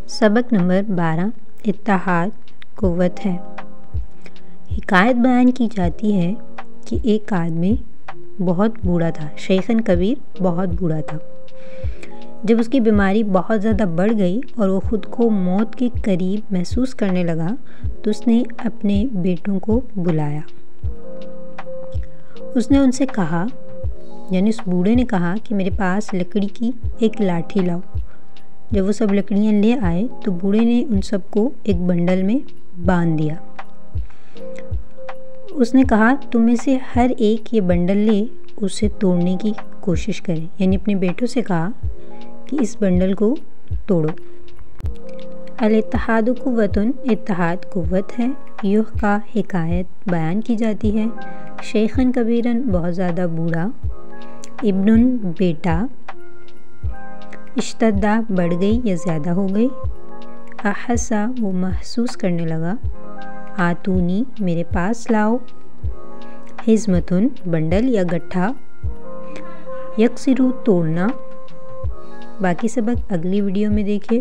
सबक नंबर 12 इत्तेहाद क़ुव्वत है। हिकायत बयान की जाती है कि एक आदमी बहुत बूढ़ा था, शेखन कबीर, बहुत बूढ़ा था। जब उसकी बीमारी बहुत ज़्यादा बढ़ गई और वो ख़ुद को मौत के करीब महसूस करने लगा तो उसने अपने बेटों को बुलाया। उसने उनसे कहा, यानी उस बूढ़े ने कहा कि मेरे पास लकड़ी की एक लाठी लाओ। जब वो सब लकड़ियाँ ले आए तो बूढ़े ने उन सबको एक बंडल में बांध दिया। उसने कहा, तुम में से हर एक ये बंडल ले उसे तोड़ने की कोशिश करे, यानी अपने बेटों से कहा कि इस बंडल को तोड़ो। अल-इत्तेहादु क़ुव्वतुन, इत्तेहाद क़ुव्वत है। युह का हिकायत बयान की जाती है। शेखन कबीरन, बहुत ज़्यादा बूढ़ा। इब्नुन, बेटा। इश्तद्दा, बढ़ गई या ज़्यादा हो गई। अहसा, वो महसूस करने लगा। आतूनी, मेरे पास लाओ। हिज़मतुन, बंडल या गट्ठा। यक्सिरु, तोड़ना। बाकी सबक अगली वीडियो में देखिए।